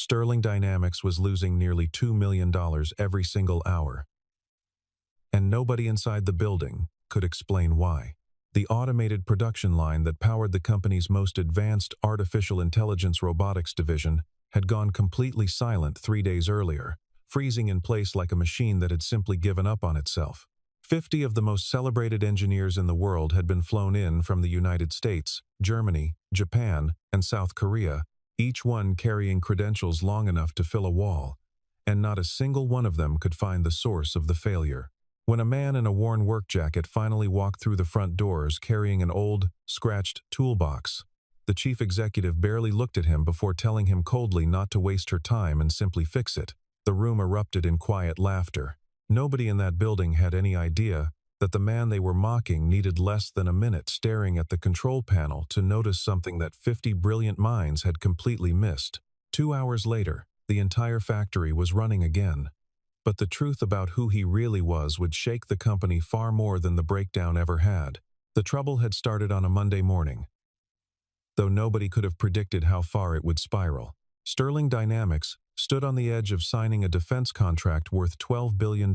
Sterling Dynamics was losing nearly $2 million every single hour. And nobody inside the building could explain why. The automated production line that powered the company's most advanced artificial intelligence robotics division had gone completely silent 3 days earlier, freezing in place like a machine that had simply given up on itself. 50 of the most celebrated engineers in the world had been flown in from the United States, Germany, Japan, and South Korea, each one carrying credentials long enough to fill a wall, and not a single one of them could find the source of the failure. When a man in a worn work jacket finally walked through the front doors carrying an old, scratched toolbox, the chief executive barely looked at him before telling him coldly not to waste her time and simply fix it. The room erupted in quiet laughter. Nobody in that building had any idea that the man they were mocking needed less than a minute staring at the control panel to notice something that 50 brilliant minds had completely missed. 2 hours later, the entire factory was running again. But the truth about who he really was would shake the company far more than the breakdown ever had. The trouble had started on a Monday morning, though nobody could have predicted how far it would spiral. Sterling Dynamics stood on the edge of signing a defense contract worth $12 billion,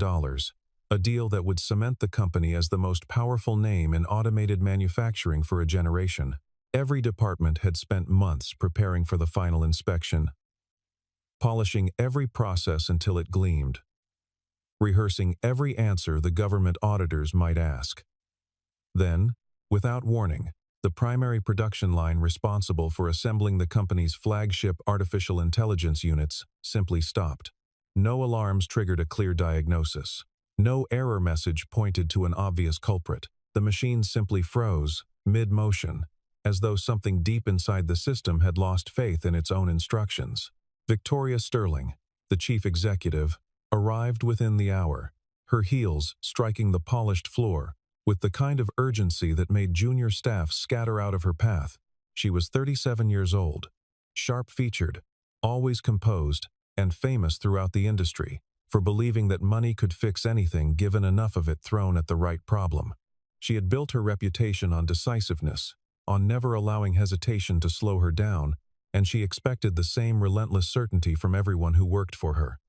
a deal that would cement the company as the most powerful name in automated manufacturing for a generation. Every department had spent months preparing for the final inspection, polishing every process until it gleamed, rehearsing every answer the government auditors might ask. Then, without warning, the primary production line responsible for assembling the company's flagship artificial intelligence units simply stopped. No alarms triggered a clear diagnosis. No error message pointed to an obvious culprit. The machine simply froze, mid-motion, as though something deep inside the system had lost faith in its own instructions. Victoria Sterling, the chief executive, arrived within the hour, her heels striking the polished floor, with the kind of urgency that made junior staff scatter out of her path. She was 37 years old, sharp-featured, always composed, and famous throughout the industry for believing that money could fix anything given enough of it thrown at the right problem. She had built her reputation on decisiveness, on never allowing hesitation to slow her down, and she expected the same relentless certainty from everyone who worked for her.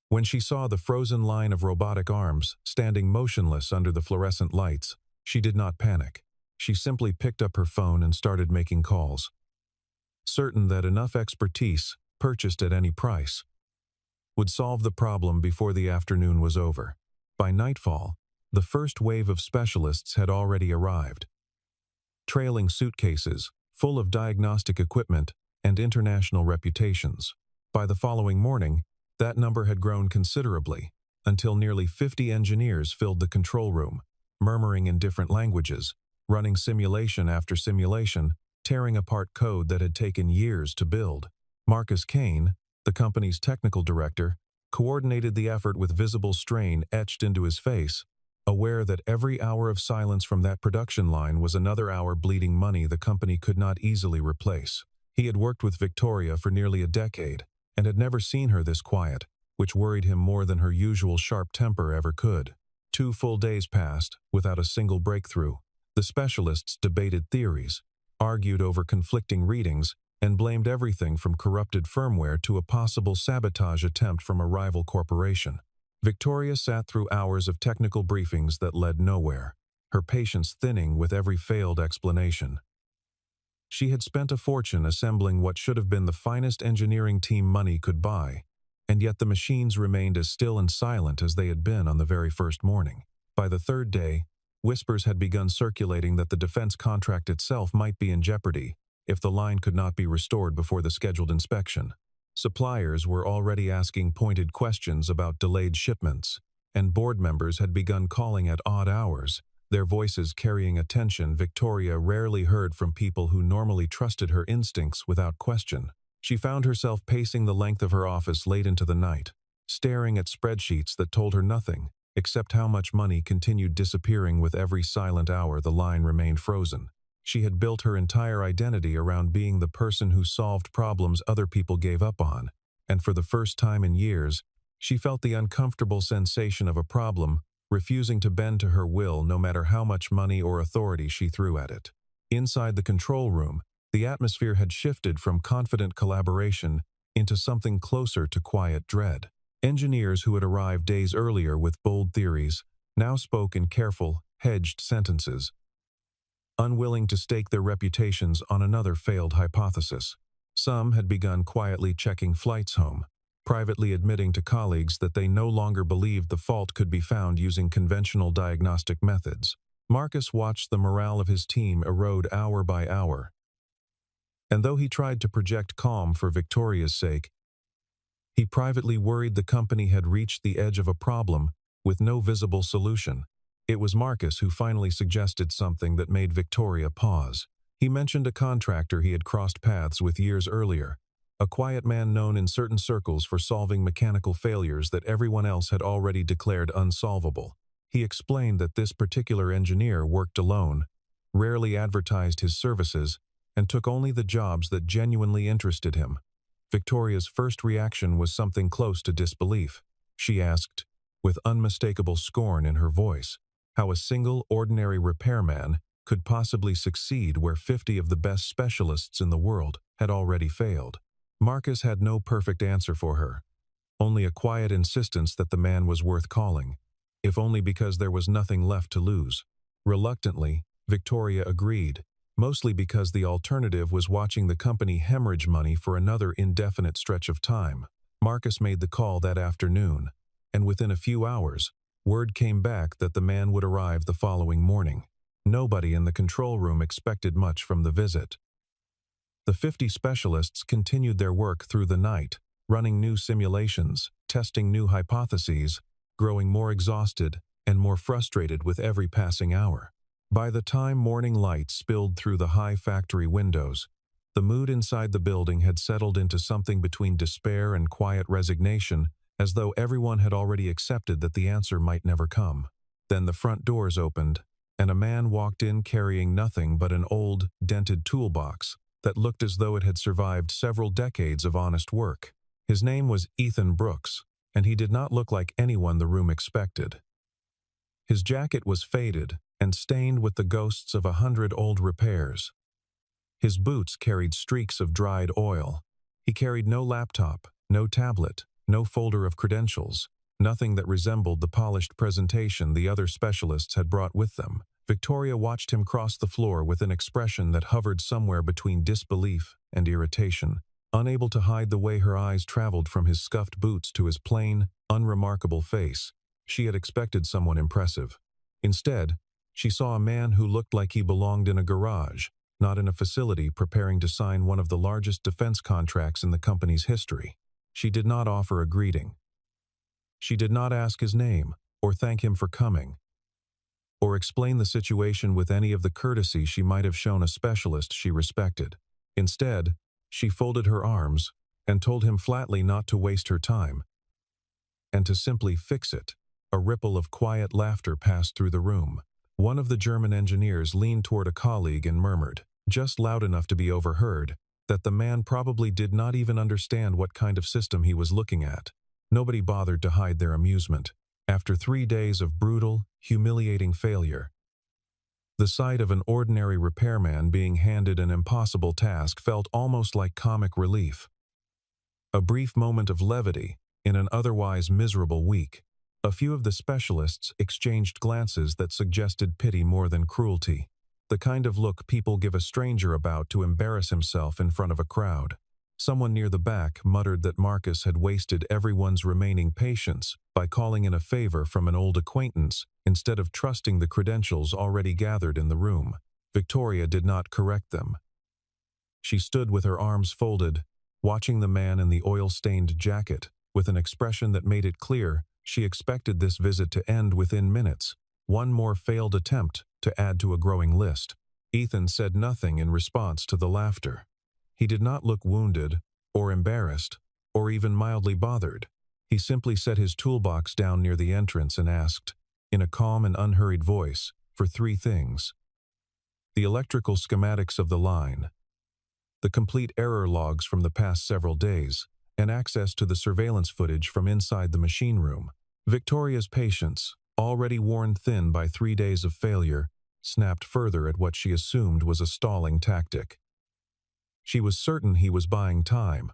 When she saw the frozen line of robotic arms standing motionless under the fluorescent lights, she did not panic. She simply picked up her phone and started making calls, certain that enough expertise, purchased at any price, would solve the problem before the afternoon was over. By nightfall, the first wave of specialists had already arrived, trailing suitcases full of diagnostic equipment and international reputations. By the following morning, that number had grown considerably, until nearly 50 engineers filled the control room, murmuring in different languages, running simulation after simulation, tearing apart code that had taken years to build. Marcus Kane, the company's technical director, coordinated the effort with visible strain etched into his face, aware that every hour of silence from that production line was another hour bleeding money the company could not easily replace. He had worked with Victoria for nearly a decade, and had never seen her this quiet, which worried him more than her usual sharp temper ever could. 2 full days passed without a single breakthrough. The specialists debated theories, argued over conflicting readings, and blamed everything from corrupted firmware to a possible sabotage attempt from a rival corporation. Victoria sat through hours of technical briefings that led nowhere, her patience thinning with every failed explanation. She had spent a fortune assembling what should have been the finest engineering team money could buy, and yet the machines remained as still and silent as they had been on the very first morning. By the third day, whispers had begun circulating that the defense contract itself might be in jeopardy if the line could not be restored before the scheduled inspection. Suppliers were already asking pointed questions about delayed shipments, and board members had begun calling at odd hours, their voices carrying a tension Victoria rarely heard from people who normally trusted her instincts without question. She found herself pacing the length of her office late into the night, staring at spreadsheets that told her nothing, except how much money continued disappearing with every silent hour the line remained frozen. She had built her entire identity around being the person who solved problems other people gave up on, and for the first time in years, she felt the uncomfortable sensation of a problem refusing to bend to her will no matter how much money or authority she threw at it. Inside the control room, the atmosphere had shifted from confident collaboration into something closer to quiet dread. Engineers who had arrived days earlier with bold theories now spoke in careful, hedged sentences, unwilling to stake their reputations on another failed hypothesis. Some had begun quietly checking flights home, privately admitting to colleagues that they no longer believed the fault could be found using conventional diagnostic methods. Marcus watched the morale of his team erode hour by hour, and though he tried to project calm for Victoria's sake, he privately worried the company had reached the edge of a problem with no visible solution. It was Marcus who finally suggested something that made Victoria pause. He mentioned a contractor he had crossed paths with years earlier, a quiet man known in certain circles for solving mechanical failures that everyone else had already declared unsolvable. He explained that this particular engineer worked alone, rarely advertised his services, and took only the jobs that genuinely interested him. Victoria's first reaction was something close to disbelief. She asked, with unmistakable scorn in her voice, how a single ordinary repairman could possibly succeed where 50 of the best specialists in the world had already failed. Marcus had no perfect answer for her, only a quiet insistence that the man was worth calling, if only because there was nothing left to lose. Reluctantly, Victoria agreed, mostly because the alternative was watching the company hemorrhage money for another indefinite stretch of time. Marcus made the call that afternoon, and within a few hours, word came back that the man would arrive the following morning. Nobody in the control room expected much from the visit. The 50 specialists continued their work through the night, running new simulations, testing new hypotheses, growing more exhausted and more frustrated with every passing hour. By the time morning light spilled through the high factory windows, the mood inside the building had settled into something between despair and quiet resignation, as though everyone had already accepted that the answer might never come. Then the front doors opened, and a man walked in carrying nothing but an old, dented toolbox that looked as though it had survived several decades of honest work. His name was Ethan Brooks, and he did not look like anyone the room expected. His jacket was faded and stained with the ghosts of 100 old repairs. His boots carried streaks of dried oil. He carried no laptop, no tablet, no folder of credentials, nothing that resembled the polished presentation the other specialists had brought with them. Victoria watched him cross the floor with an expression that hovered somewhere between disbelief and irritation, unable to hide the way her eyes traveled from his scuffed boots to his plain, unremarkable face. She had expected someone impressive. Instead, she saw a man who looked like he belonged in a garage, not in a facility preparing to sign one of the largest defense contracts in the company's history. She did not offer a greeting. She did not ask his name, or thank him for coming, or explain the situation with any of the courtesy she might have shown a specialist she respected. Instead, she folded her arms and told him flatly not to waste her time, and to simply fix it. A ripple of quiet laughter passed through the room. One of the German engineers leaned toward a colleague and murmured, just loud enough to be overheard, that the man probably did not even understand what kind of system he was looking at. Nobody bothered to hide their amusement. After 3 days of brutal, humiliating failure, the sight of an ordinary repairman being handed an impossible task felt almost like comic relief. A brief moment of levity in an otherwise miserable week. A few of the specialists exchanged glances that suggested pity more than cruelty, the kind of look people give a stranger about to embarrass himself in front of a crowd. Someone near the back muttered that Marcus had wasted everyone's remaining patience by calling in a favor from an old acquaintance instead of trusting the credentials already gathered in the room. Victoria did not correct them. She stood with her arms folded, watching the man in the oil-stained jacket, with an expression that made it clear she expected this visit to end within minutes. One more failed attempt to add to a growing list. Ethan said nothing in response to the laughter. He did not look wounded, or embarrassed, or even mildly bothered. He simply set his toolbox down near the entrance and asked, in a calm and unhurried voice, for 3 things: the electrical schematics of the line, the complete error logs from the past several days, and access to the surveillance footage from inside the machine room. Victoria's patience, already worn thin by 3 days of failure, snapped further at what she assumed was a stalling tactic. She was certain he was buying time.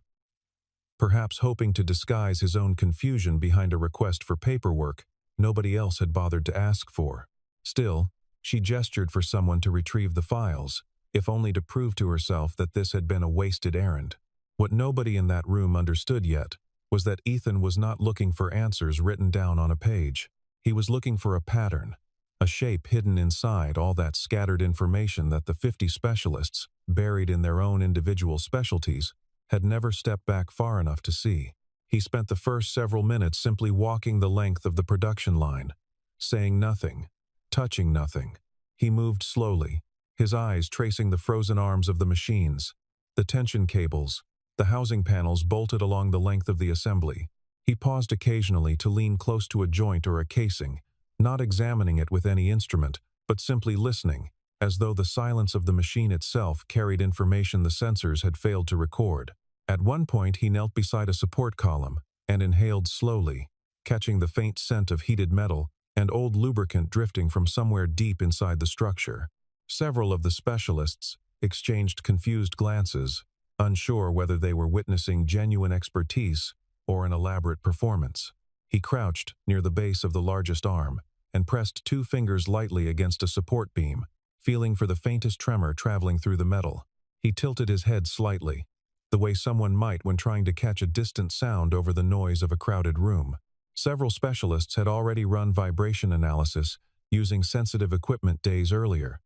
perhaps hoping to disguise his own confusion behind a request for paperwork nobody else had bothered to ask for. Still, she gestured for someone to retrieve the files, if only to prove to herself that this had been a wasted errand. What nobody in that room understood yet was that Ethan was not looking for answers written down on a page. He was looking for a pattern, a shape hidden inside all that scattered information that the 50 specialists, buried in their own individual specialties, had never stepped back far enough to see. He spent the first several minutes simply walking the length of the production line, saying nothing, touching nothing. He moved slowly, his eyes tracing the frozen arms of the machines, the tension cables, the housing panels bolted along the length of the assembly. He paused occasionally to lean close to a joint or a casing, not examining it with any instrument, but simply listening, as though the silence of the machine itself carried information the sensors had failed to record. At one point he knelt beside a support column and inhaled slowly, catching the faint scent of heated metal and old lubricant drifting from somewhere deep inside the structure. Several of the specialists exchanged confused glances, unsure whether they were witnessing genuine expertise or an elaborate performance. He crouched near the base of the largest arm and pressed 2 fingers lightly against a support beam, feeling for the faintest tremor traveling through the metal. He tilted his head slightly, the way someone might when trying to catch a distant sound over the noise of a crowded room. Several specialists had already run vibration analysis using sensitive equipment days earlier.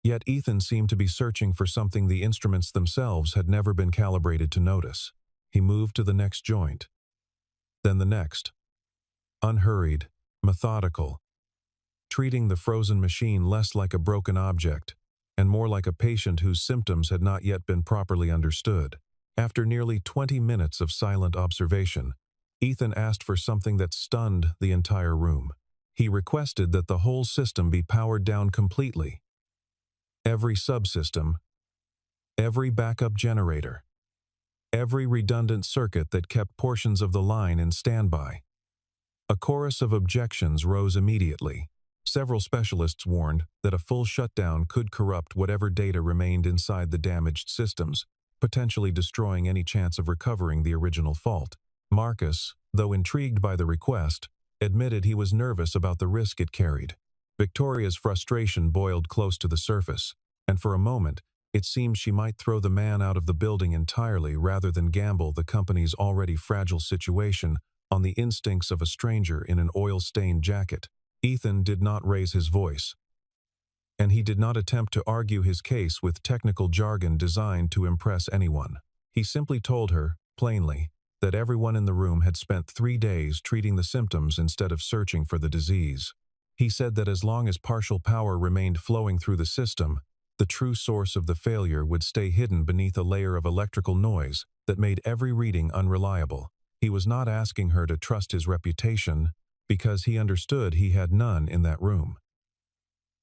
Yet Ethan seemed to be searching for something the instruments themselves had never been calibrated to notice. He moved to the next joint, then the next. Unhurried, methodical, treating the frozen machine less like a broken object and more like a patient whose symptoms had not yet been properly understood. After nearly 20 minutes of silent observation, Ethan asked for something that stunned the entire room. He requested that the whole system be powered down completely. Every subsystem, every backup generator, every redundant circuit that kept portions of the line in standby. A chorus of objections rose immediately. Several specialists warned that a full shutdown could corrupt whatever data remained inside the damaged systems, potentially destroying any chance of recovering the original fault. Marcus, though intrigued by the request, admitted he was nervous about the risk it carried. Victoria's frustration boiled close to the surface, and for a moment, it seemed she might throw the man out of the building entirely rather than gamble the company's already fragile situation on the instincts of a stranger in an oil-stained jacket. Ethan did not raise his voice, and he did not attempt to argue his case with technical jargon designed to impress anyone. He simply told her, plainly, that everyone in the room had spent 3 days treating the symptoms instead of searching for the disease. He said that as long as partial power remained flowing through the system, the true source of the failure would stay hidden beneath a layer of electrical noise that made every reading unreliable. He was not asking her to trust his reputation, because he understood he had none in that room.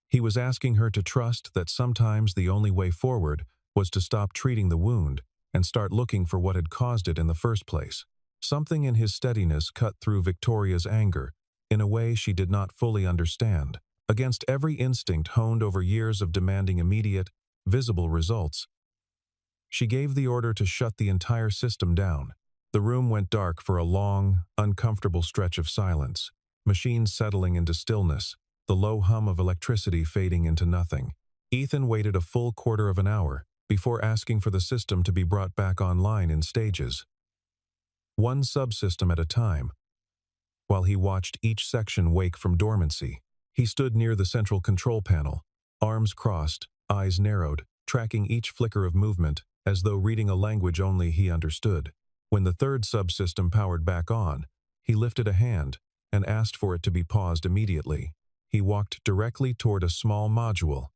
He was asking her to trust that sometimes the only way forward was to stop treating the wound and start looking for what had caused it in the first place. Something in his steadiness cut through Victoria's anger in a way she did not fully understand. Against every instinct honed over years of demanding immediate, visible results, she gave the order to shut the entire system down. The room went dark for a long, uncomfortable stretch of silence, machines settling into stillness, the low hum of electricity fading into nothing. Ethan waited a full quarter of an hour before asking for the system to be brought back online in stages, one subsystem at a time. While he watched each section wake from dormancy, he stood near the central control panel, arms crossed, eyes narrowed, tracking each flicker of movement as though reading a language only he understood. When the third subsystem powered back on, he lifted a hand and asked for it to be paused immediately. He walked directly toward a small module,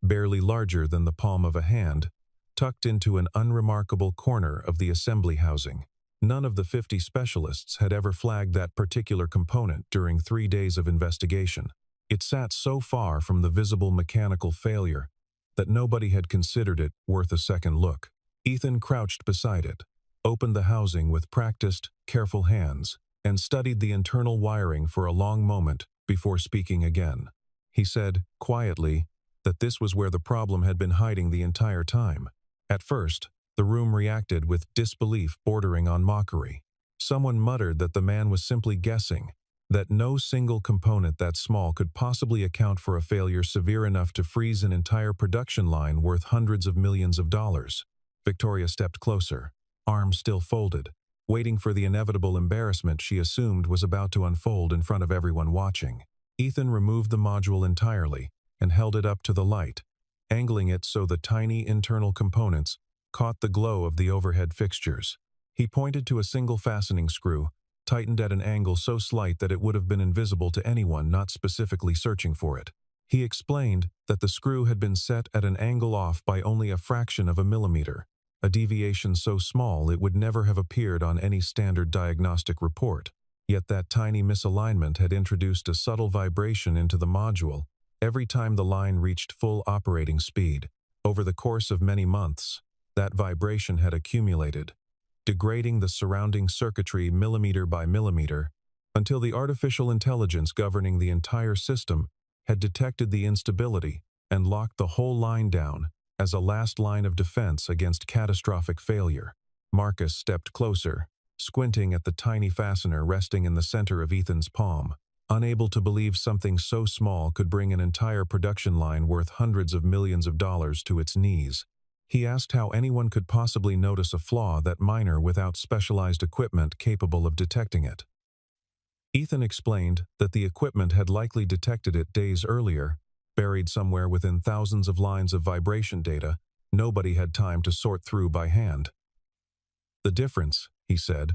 barely larger than the palm of a hand, tucked into an unremarkable corner of the assembly housing. None of the 50 specialists had ever flagged that particular component during 3 days of investigation. It sat so far from the visible mechanical failure that nobody had considered it worth a second look. Ethan crouched beside it, opened the housing with practiced, careful hands, and studied the internal wiring for a long moment before speaking again. He said, quietly, that this was where the problem had been hiding the entire time. At first, The room reacted with disbelief bordering on mockery. Someone muttered that the man was simply guessing, that no single component that small could possibly account for a failure severe enough to freeze an entire production line worth hundreds of millions of dollars. Victoria stepped closer, arms still folded, waiting for the inevitable embarrassment she assumed was about to unfold in front of everyone watching. Ethan removed the module entirely and held it up to the light, angling it so the tiny internal components caught the glow of the overhead fixtures. He pointed to a single fastening screw, tightened at an angle so slight that it would have been invisible to anyone not specifically searching for it. He explained that the screw had been set at an angle off by only a fraction of a millimeter, a deviation so small it would never have appeared on any standard diagnostic report. Yet that tiny misalignment had introduced a subtle vibration into the module every time the line reached full operating speed. Over the course of many months, that vibration had accumulated, degrading the surrounding circuitry millimeter by millimeter, until the artificial intelligence governing the entire system had detected the instability and locked the whole line down as a last line of defense against catastrophic failure. Marcus stepped closer, squinting at the tiny fastener resting in the center of Ethan's palm, unable to believe something so small could bring an entire production line worth hundreds of millions of dollars to its knees. He asked how anyone could possibly notice a flaw that minor without specialized equipment capable of detecting it. Ethan explained that the equipment had likely detected it days earlier, buried somewhere within thousands of lines of vibration data nobody had time to sort through by hand. The difference, he said,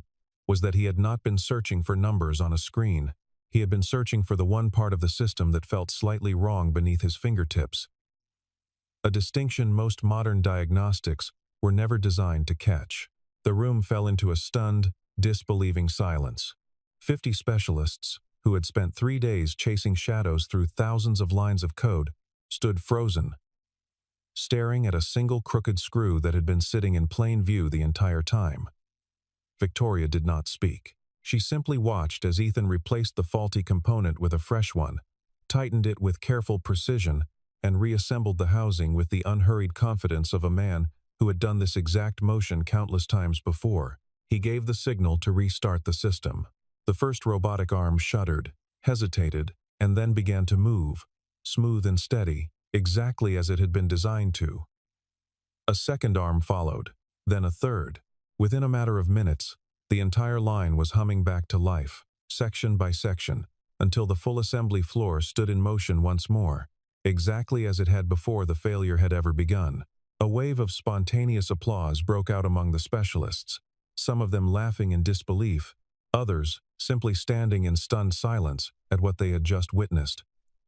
was that he had not been searching for numbers on a screen. He had been searching for the one part of the system that felt slightly wrong beneath his fingertips. A distinction most modern diagnostics were never designed to catch. The room fell into a stunned, disbelieving silence. 50 specialists, who had spent 3 days chasing shadows through thousands of lines of code, stood frozen, staring at a single crooked screw that had been sitting in plain view the entire time. Victoria did not speak. She simply watched as Ethan replaced the faulty component with a fresh one, tightened it with careful precision, and reassembled the housing with the unhurried confidence of a man who had done this exact motion countless times before. He gave the signal to restart the system. The first robotic arm shuddered, hesitated, and then began to move, smooth and steady, exactly as it had been designed to. A second arm followed, then a third. Within a matter of minutes, the entire line was humming back to life, section by section, until the full assembly floor stood in motion once more, exactly as it had before the failure had ever begun. A wave of spontaneous applause broke out among the specialists, some of them laughing in disbelief, others simply standing in stunned silence at what they had just witnessed.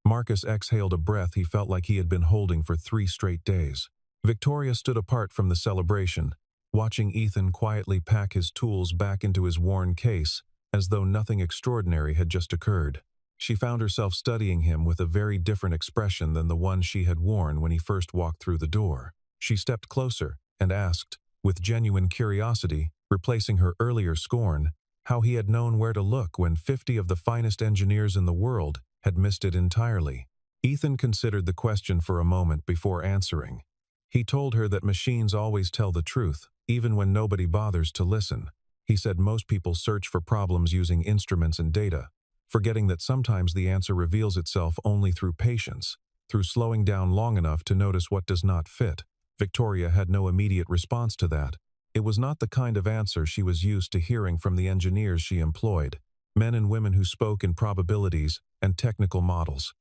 Marcus exhaled a breath he felt like he had been holding for 3 straight days. Victoria stood apart from the celebration, watching Ethan quietly pack his tools back into his worn case as though nothing extraordinary had just occurred. She found herself studying him with a very different expression than the one she had worn when he first walked through the door. She stepped closer and asked, with genuine curiosity, replacing her earlier scorn, how he had known where to look when 50 of the finest engineers in the world had missed it entirely. Ethan considered the question for a moment before answering. He told her that machines always tell the truth, even when nobody bothers to listen. He said most people search for problems using instruments and data, forgetting that sometimes the answer reveals itself only through patience, through slowing down long enough to notice what does not fit. Victoria had no immediate response to that. It was not the kind of answer she was used to hearing from the engineers she employed, men and women who spoke in probabilities and technical models.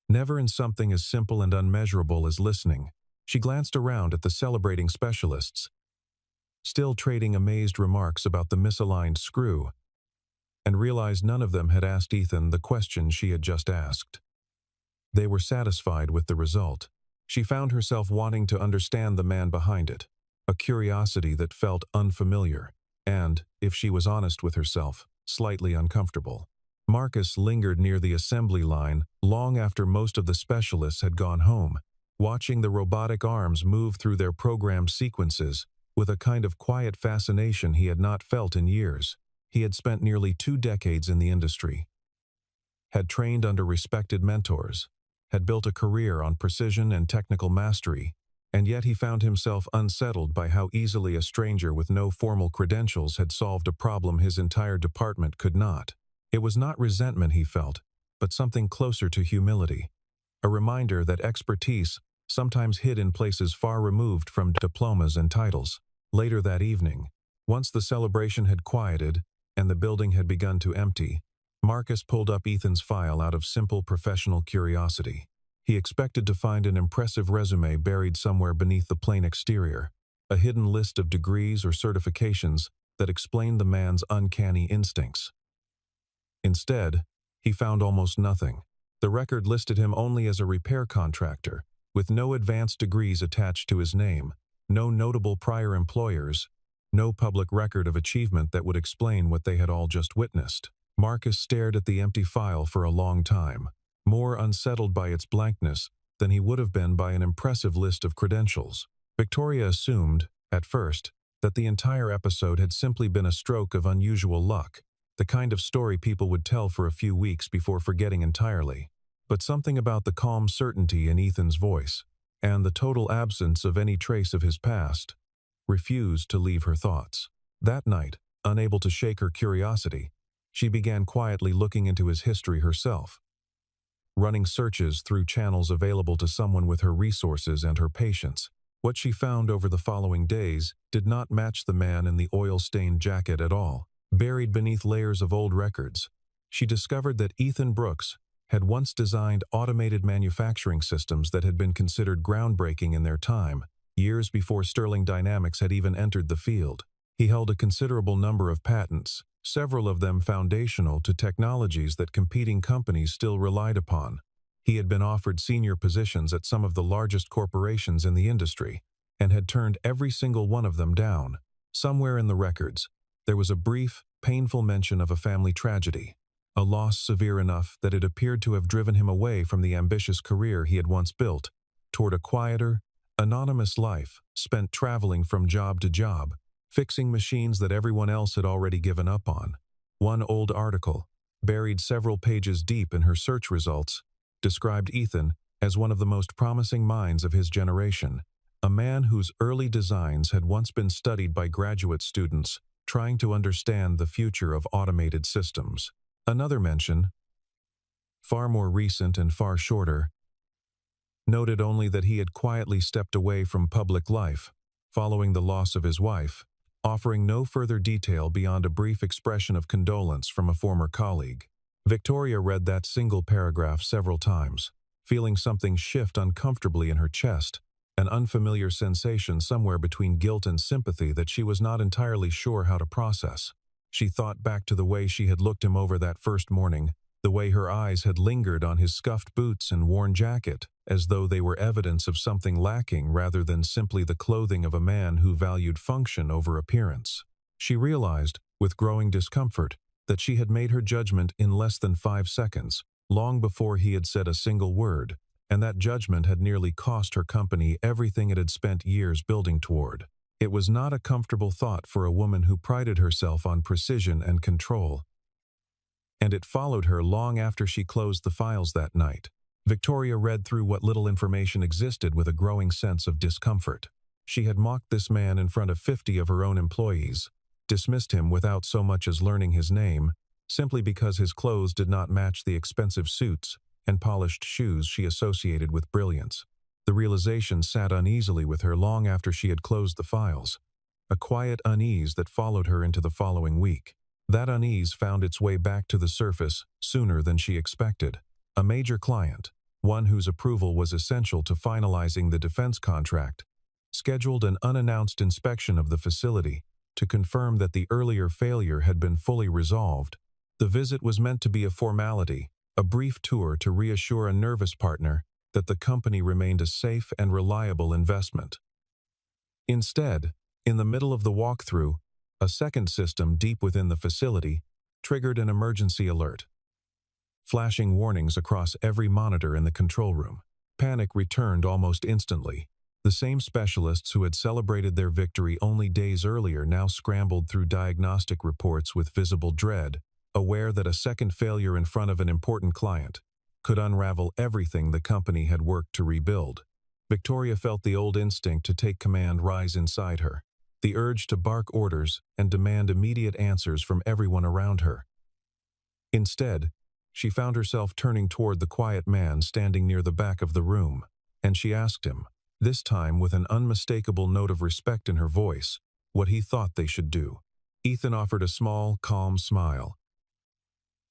Never in something as simple and unmeasurable as listening. She glanced around at the celebrating specialists, still trading amazed remarks about the misaligned screw, and realized none of them had asked Ethan the question she had just asked. They were satisfied with the result. She found herself wanting to understand the man behind it, a curiosity that felt unfamiliar, and, if she was honest with herself, slightly uncomfortable. Marcus lingered near the assembly line long after most of the specialists had gone home, watching the robotic arms move through their programmed sequences with a kind of quiet fascination he had not felt in years. He had spent nearly 2 decades in the industry, had trained under respected mentors, had built a career on precision and technical mastery, And yet he found himself unsettled by how easily a stranger with no formal credentials had solved a problem his entire department could not. It was not resentment he felt, but something closer to humility. A reminder that expertise sometimes hid in places far removed from diplomas and titles. Later that evening, once the celebration had quieted and the building had begun to empty, Marcus pulled up Ethan's file out of simple professional curiosity. He expected to find an impressive resume buried somewhere beneath the plain exterior, a hidden list of degrees or certifications that explained the man's uncanny instincts. Instead, he found almost nothing. The record listed him only as a repair contractor, with no advanced degrees attached to his name, no notable prior employers, no public record of achievement that would explain what they had all just witnessed. Marcus stared at the empty file for a long time, more unsettled by its blankness than he would have been by an impressive list of credentials. Victoria assumed, at first, that the entire episode had simply been a stroke of unusual luck, the kind of story people would tell for a few weeks before forgetting entirely. But something about the calm certainty in Ethan's voice, and the total absence of any trace of his past, refused to leave her thoughts. That night, unable to shake her curiosity, she began quietly looking into his history herself, running searches through channels available to someone with her resources and her patience. What she found over the following days did not match the man in the oil-stained jacket at all. Buried beneath layers of old records, she discovered that Ethan Brooks had once designed automated manufacturing systems that had been considered groundbreaking in their time, years before Sterling Dynamics had even entered the field. He held a considerable number of patents, several of them foundational to technologies that competing companies still relied upon. He had been offered senior positions at some of the largest corporations in the industry, and had turned every single one of them down. Somewhere in the records, there was a brief, painful mention of a family tragedy, a loss severe enough that it appeared to have driven him away from the ambitious career he had once built, toward a quieter, anonymous life spent traveling from job to job, fixing machines that everyone else had already given up on. One old article, buried several pages deep in her search results, described Ethan as one of the most promising minds of his generation, a man whose early designs had once been studied by graduate students trying to understand the future of automated systems. Another mention, far more recent and far shorter, noted only that he had quietly stepped away from public life, following the loss of his wife, offering no further detail beyond a brief expression of condolence from a former colleague. Victoria read that single paragraph several times, feeling something shift uncomfortably in her chest, an unfamiliar sensation somewhere between guilt and sympathy that she was not entirely sure how to process. She thought back to the way she had looked him over that first morning, the way her eyes had lingered on his scuffed boots and worn jacket, as though they were evidence of something lacking rather than simply the clothing of a man who valued function over appearance. She realized, with growing discomfort, that she had made her judgment in less than 5 seconds, long before he had said a single word, and that judgment had nearly cost her company everything it had spent years building toward. It was not a comfortable thought for a woman who prided herself on precision and control, and it followed her long after she closed the files that night. Victoria read through what little information existed with a growing sense of discomfort. She had mocked this man in front of 50 of her own employees, dismissed him without so much as learning his name, simply because his clothes did not match the expensive suits and polished shoes she associated with brilliance. The realization sat uneasily with her long after she had closed the files, a quiet unease that followed her into the following week. That unease found its way back to the surface sooner than she expected. A major client, one whose approval was essential to finalizing the defense contract, scheduled an unannounced inspection of the facility to confirm that the earlier failure had been fully resolved. The visit was meant to be a formality, a brief tour to reassure a nervous partner that the company remained a safe and reliable investment. Instead, in the middle of the walkthrough, a second system deep within the facility triggered an emergency alert, flashing warnings across every monitor in the control room. Panic returned almost instantly. The same specialists who had celebrated their victory only days earlier now scrambled through diagnostic reports with visible dread, aware that a second failure in front of an important client could unravel everything the company had worked to rebuild. Victoria felt the old instinct to take command rise inside her, the urge to bark orders and demand immediate answers from everyone around her. Instead, she found herself turning toward the quiet man standing near the back of the room, and she asked him, this time with an unmistakable note of respect in her voice, what he thought they should do. Ethan offered a small, calm smile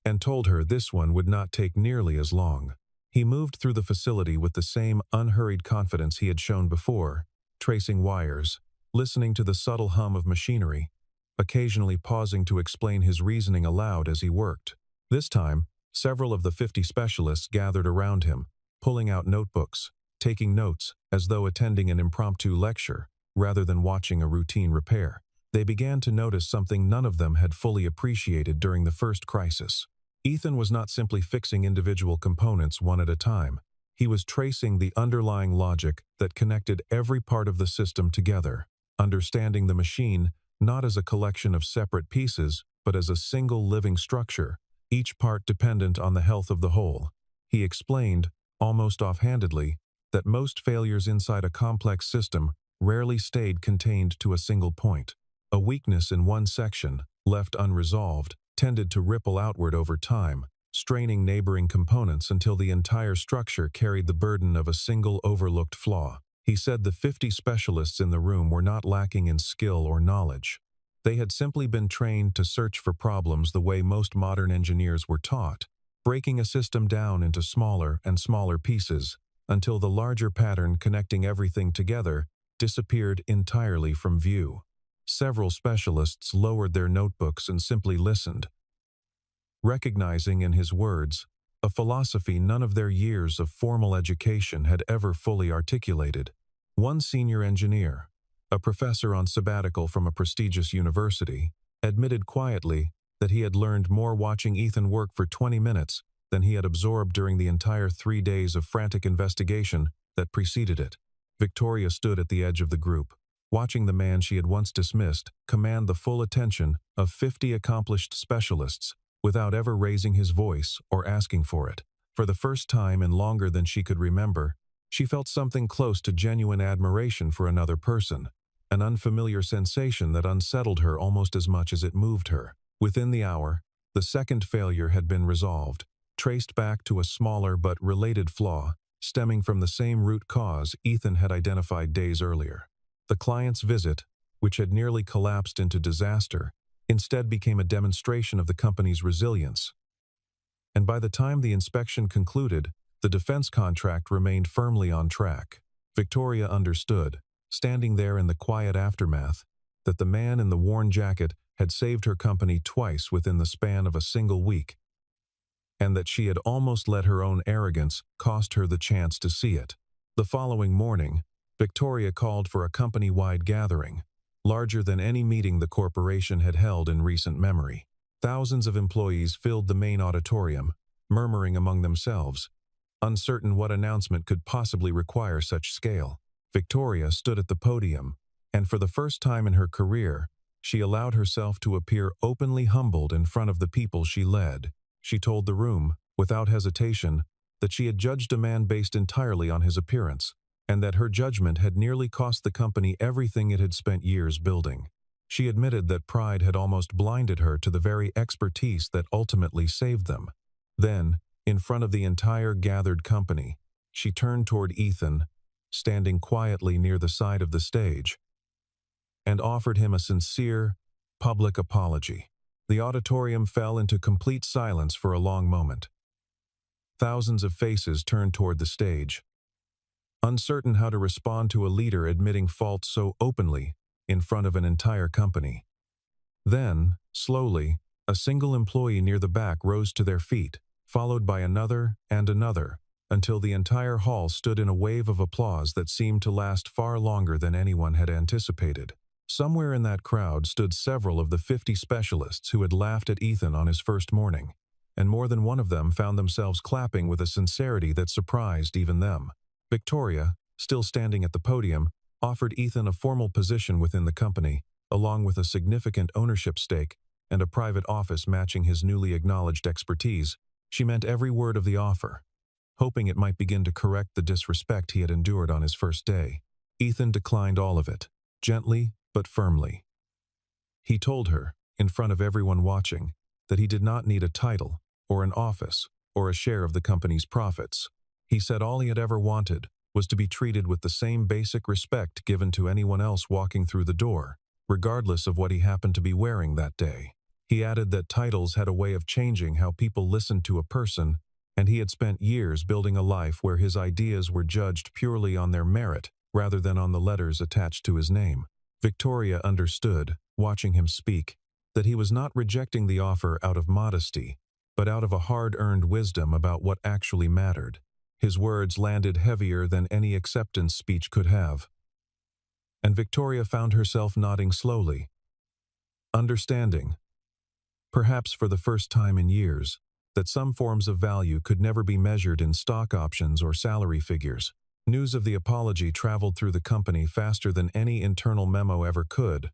and told her this one would not take nearly as long. He moved through the facility with the same unhurried confidence he had shown before, tracing wires, listening to the subtle hum of machinery, occasionally pausing to explain his reasoning aloud as he worked. This time, several of the 50 specialists gathered around him, pulling out notebooks, taking notes as though attending an impromptu lecture, rather than watching a routine repair. They began to notice something none of them had fully appreciated during the first crisis. Ethan was not simply fixing individual components one at a time. He was tracing the underlying logic that connected every part of the system together, understanding the machine not as a collection of separate pieces, but as a single living structure, each part dependent on the health of the whole. He explained, almost offhandedly, that most failures inside a complex system rarely stayed contained to a single point. A weakness in one section, left unresolved, tended to ripple outward over time, straining neighboring components until the entire structure carried the burden of a single overlooked flaw. He said the 50 specialists in the room were not lacking in skill or knowledge. They had simply been trained to search for problems the way most modern engineers were taught, breaking a system down into smaller and smaller pieces, until the larger pattern connecting everything together disappeared entirely from view. Several specialists lowered their notebooks and simply listened, recognizing in his words a philosophy none of their years of formal education had ever fully articulated. One senior engineer, a professor on sabbatical from a prestigious university, admitted quietly that he had learned more watching Ethan work for 20 minutes than he had absorbed during the entire 3 days of frantic investigation that preceded it. Victoria stood at the edge of the group, watching the man she had once dismissed command the full attention of 50 accomplished specialists without ever raising his voice or asking for it. For the first time in longer than she could remember, she felt something close to genuine admiration for another person, an unfamiliar sensation that unsettled her almost as much as it moved her. Within the hour, the second failure had been resolved, traced back to a smaller but related flaw, stemming from the same root cause Ethan had identified days earlier. The client's visit, which had nearly collapsed into disaster, instead became a demonstration of the company's resilience. And by the time the inspection concluded, the defense contract remained firmly on track. Victoria understood, standing there in the quiet aftermath, that the man in the worn jacket had saved her company twice within the span of a single week, and that she had almost let her own arrogance cost her the chance to see it. The following morning, Victoria called for a company-wide gathering, larger than any meeting the corporation had held in recent memory. Thousands of employees filled the main auditorium, murmuring among themselves, uncertain what announcement could possibly require such scale. Victoria stood at the podium, and for the first time in her career, she allowed herself to appear openly humbled in front of the people she led. She told the room, without hesitation, that she had judged a man based entirely on his appearance, and that her judgment had nearly cost the company everything it had spent years building. She admitted that pride had almost blinded her to the very expertise that ultimately saved them. Then, in front of the entire gathered company, she turned toward Ethan, standing quietly near the side of the stage, and offered him a sincere, public apology. The auditorium fell into complete silence for a long moment. Thousands of faces turned toward the stage, uncertain how to respond to a leader admitting fault so openly in front of an entire company. Then, slowly, a single employee near the back rose to their feet, followed by another and another, until the entire hall stood in a wave of applause that seemed to last far longer than anyone had anticipated. Somewhere in that crowd stood several of the 50 specialists who had laughed at Ethan on his first morning, and more than one of them found themselves clapping with a sincerity that surprised even them. Victoria, still standing at the podium, offered Ethan a formal position within the company, along with a significant ownership stake and a private office matching his newly acknowledged expertise. She meant every word of the offer. hoping it might begin to correct the disrespect he had endured on his first day. Ethan declined all of it, gently but firmly. He told her, in front of everyone watching, that he did not need a title, or an office, or a share of the company's profits. He said all he had ever wanted was to be treated with the same basic respect given to anyone else walking through the door, regardless of what he happened to be wearing that day. He added that titles had a way of changing how people listened to a person, and he had spent years building a life where his ideas were judged purely on their merit rather than on the letters attached to his name. Victoria understood, watching him speak, that he was not rejecting the offer out of modesty, but out of a hard-earned wisdom about what actually mattered. His words landed heavier than any acceptance speech could have. And Victoria found herself nodding slowly, understanding, perhaps for the first time in years, that some forms of value could never be measured in stock options or salary figures. News of the apology traveled through the company faster than any internal memo ever could,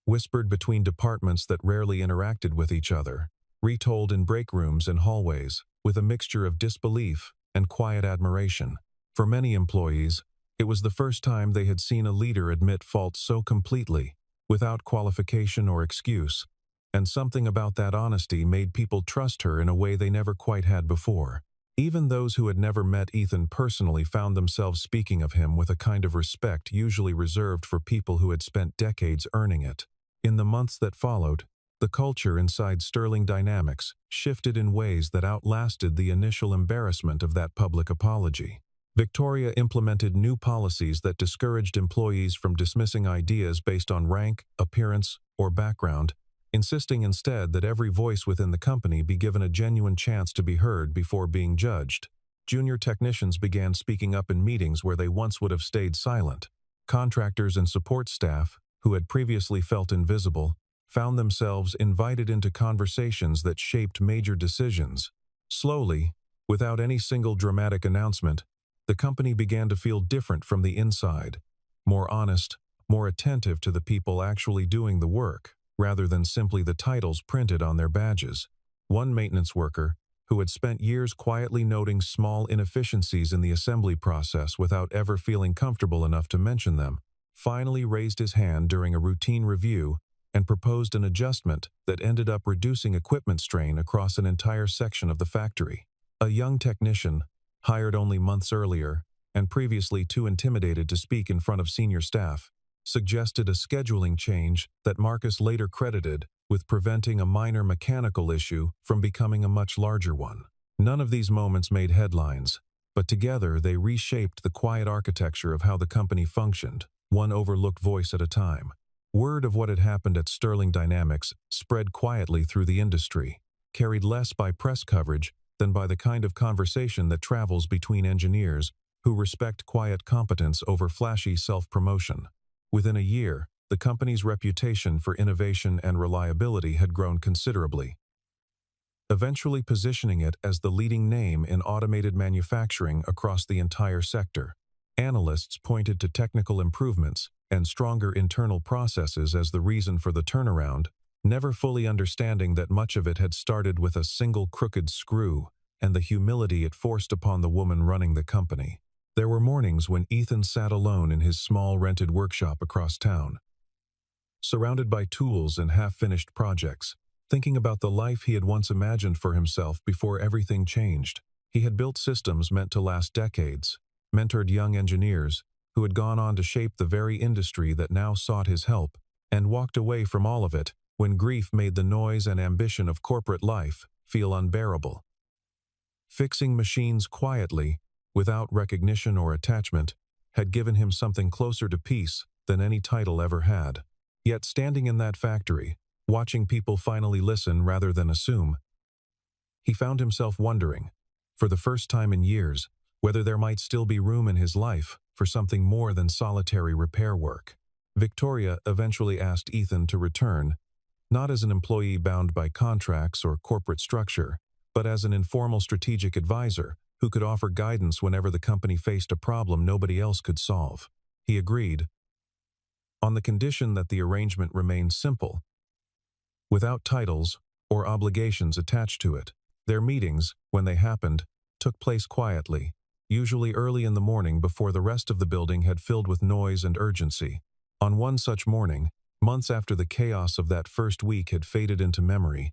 whispered between departments that rarely interacted with each other, retold in break rooms and hallways, with a mixture of disbelief and quiet admiration. For many employees, it was the first time they had seen a leader admit fault so completely, without qualification or excuse, and something about that honesty made people trust her in a way they never quite had before. Even those who had never met Ethan personally found themselves speaking of him with a kind of respect usually reserved for people who had spent decades earning it. In the months that followed, the culture inside Sterling Dynamics shifted in ways that outlasted the initial embarrassment of that public apology. Victoria implemented new policies that discouraged employees from dismissing ideas based on rank, appearance, or background, insisting instead that every voice within the company be given a genuine chance to be heard before being judged. Junior technicians began speaking up in meetings where they once would have stayed silent. Contractors and support staff, who had previously felt invisible, found themselves invited into conversations that shaped major decisions. Slowly, without any single dramatic announcement, the company began to feel different from the inside, more honest, more attentive to the people actually doing the work, rather than simply the titles printed on their badges. One maintenance worker, who had spent years quietly noting small inefficiencies in the assembly process without ever feeling comfortable enough to mention them, finally raised his hand during a routine review and proposed an adjustment that ended up reducing equipment strain across an entire section of the factory. A young technician, hired only months earlier and previously too intimidated to speak in front of senior staff, suggested a scheduling change that Marcus later credited with preventing a minor mechanical issue from becoming a much larger one. None of these moments made headlines, but together they reshaped the quiet architecture of how the company functioned, one overlooked voice at a time. Word of what had happened at Sterling Dynamics spread quietly through the industry, carried less by press coverage than by the kind of conversation that travels between engineers who respect quiet competence over flashy self-promotion. Within a year, the company's reputation for innovation and reliability had grown considerably, eventually positioning it as the leading name in automated manufacturing across the entire sector. Analysts pointed to technical improvements and stronger internal processes as the reason for the turnaround, never fully understanding that much of it had started with a single crooked screw and the humility it forced upon the woman running the company. There were mornings when Ethan sat alone in his small rented workshop across town, surrounded by tools and half-finished projects, thinking about the life he had once imagined for himself before everything changed. He had built systems meant to last decades, mentored young engineers who had gone on to shape the very industry that now sought his help, and walked away from all of it when grief made the noise and ambition of corporate life feel unbearable. Fixing machines quietly, without recognition or attachment, had given him something closer to peace than any title ever had. Yet standing in that factory, watching people finally listen rather than assume, he found himself wondering, for the first time in years, whether there might still be room in his life for something more than solitary repair work. Victoria eventually asked Ethan to return, not as an employee bound by contracts or corporate structure, but as an informal strategic advisor who could offer guidance whenever the company faced a problem nobody else could solve. He agreed, on the condition that the arrangement remained simple, without titles or obligations attached to it. Their meetings, when they happened, took place quietly, usually early in the morning before the rest of the building had filled with noise and urgency. On one such morning, months after the chaos of that first week had faded into memory,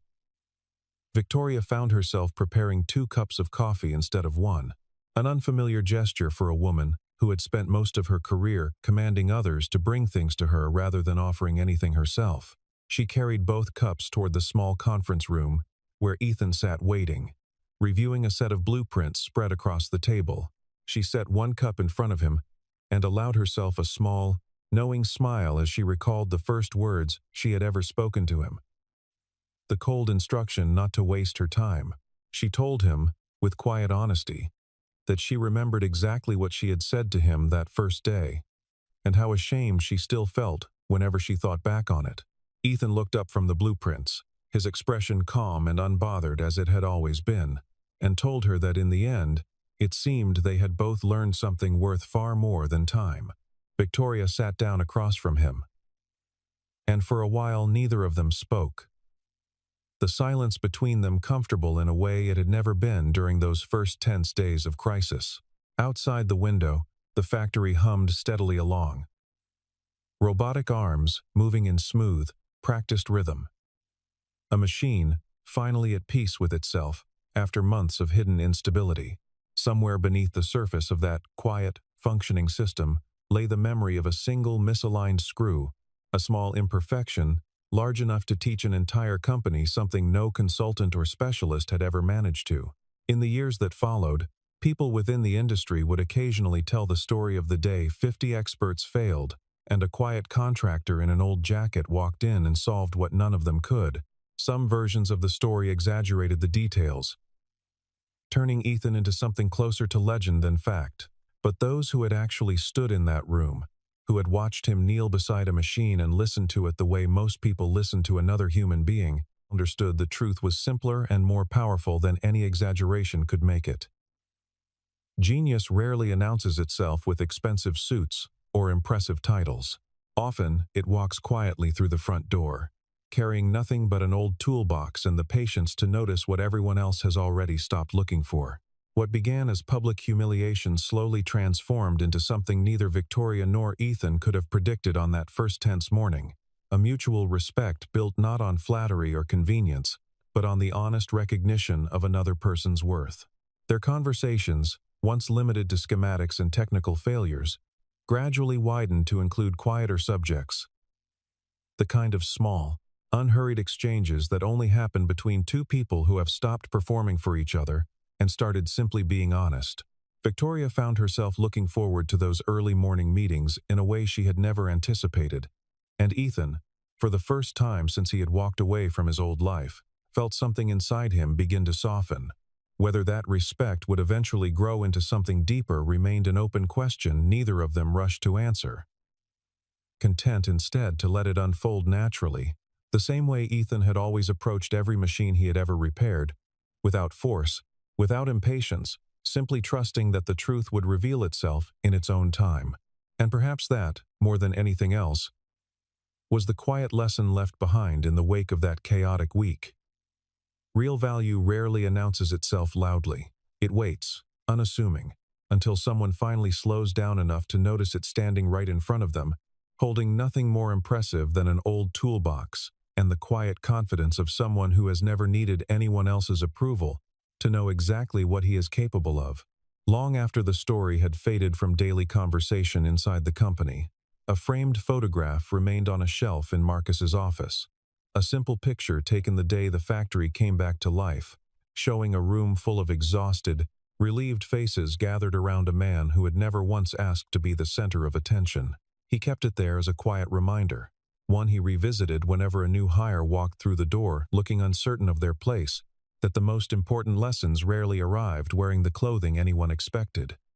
Victoria found herself preparing 2 cups of coffee instead of one, an unfamiliar gesture for a woman who had spent most of her career commanding others to bring things to her rather than offering anything herself. She carried both cups toward the small conference room where Ethan sat waiting, reviewing a set of blueprints spread across the table. She set one cup in front of him and allowed herself a small, knowing smile as she recalled the first words she had ever spoken to him. The cold instruction not to waste her time. She told him, with quiet honesty, that she remembered exactly what she had said to him that first day, and how ashamed she still felt whenever she thought back on it. Ethan looked up from the blueprints, his expression calm and unbothered as it had always been, and told her that in the end, it seemed they had both learned something worth far more than time. Victoria sat down across from him, and for a while neither of them spoke. The silence between them comfortable in a way it had never been during those first tense days of crisis. Outside the window, the factory hummed steadily along. Robotic arms moving in smooth, practiced rhythm. A machine, finally at peace with itself, after months of hidden instability. Somewhere beneath the surface of that quiet, functioning system lay the memory of a single misaligned screw, a small imperfection large enough to teach an entire company something no consultant or specialist had ever managed to. In the years that followed, people within the industry would occasionally tell the story of the day 50 experts failed, and a quiet contractor in an old jacket walked in and solved what none of them could. Some versions of the story exaggerated the details, turning Ethan into something closer to legend than fact. But those who had actually stood in that room, who had watched him kneel beside a machine and listened to it the way most people listen to another human being, understood the truth was simpler and more powerful than any exaggeration could make it. Genius rarely announces itself with expensive suits or impressive titles. Often, it walks quietly through the front door, carrying nothing but an old toolbox and the patience to notice what everyone else has already stopped looking for. What began as public humiliation slowly transformed into something neither Victoria nor Ethan could have predicted on that first tense morning. A mutual respect built not on flattery or convenience, but on the honest recognition of another person's worth. Their conversations, once limited to schematics and technical failures, gradually widened to include quieter subjects. The kind of small, unhurried exchanges that only happen between two people who have stopped performing for each other and started simply being honest. Victoria found herself looking forward to those early morning meetings in a way she had never anticipated, and Ethan, for the first time since he had walked away from his old life, felt something inside him begin to soften. Whether that respect would eventually grow into something deeper remained an open question neither of them rushed to answer, content instead to let it unfold naturally, the same way Ethan had always approached every machine he had ever repaired, without force, without impatience, simply trusting that the truth would reveal itself in its own time. And perhaps that, more than anything else, was the quiet lesson left behind in the wake of that chaotic week. Real value rarely announces itself loudly. It waits, unassuming, until someone finally slows down enough to notice it standing right in front of them, holding nothing more impressive than an old toolbox and the quiet confidence of someone who has never needed anyone else's approval to know exactly what he is capable of. Long after the story had faded from daily conversation inside the company, a framed photograph remained on a shelf in Marcus's office. A simple picture taken the day the factory came back to life, showing a room full of exhausted, relieved faces gathered around a man who had never once asked to be the center of attention. He kept it there as a quiet reminder, one he revisited whenever a new hire walked through the door looking uncertain of their place, that the most important lessons rarely arrived wearing the clothing anyone expected.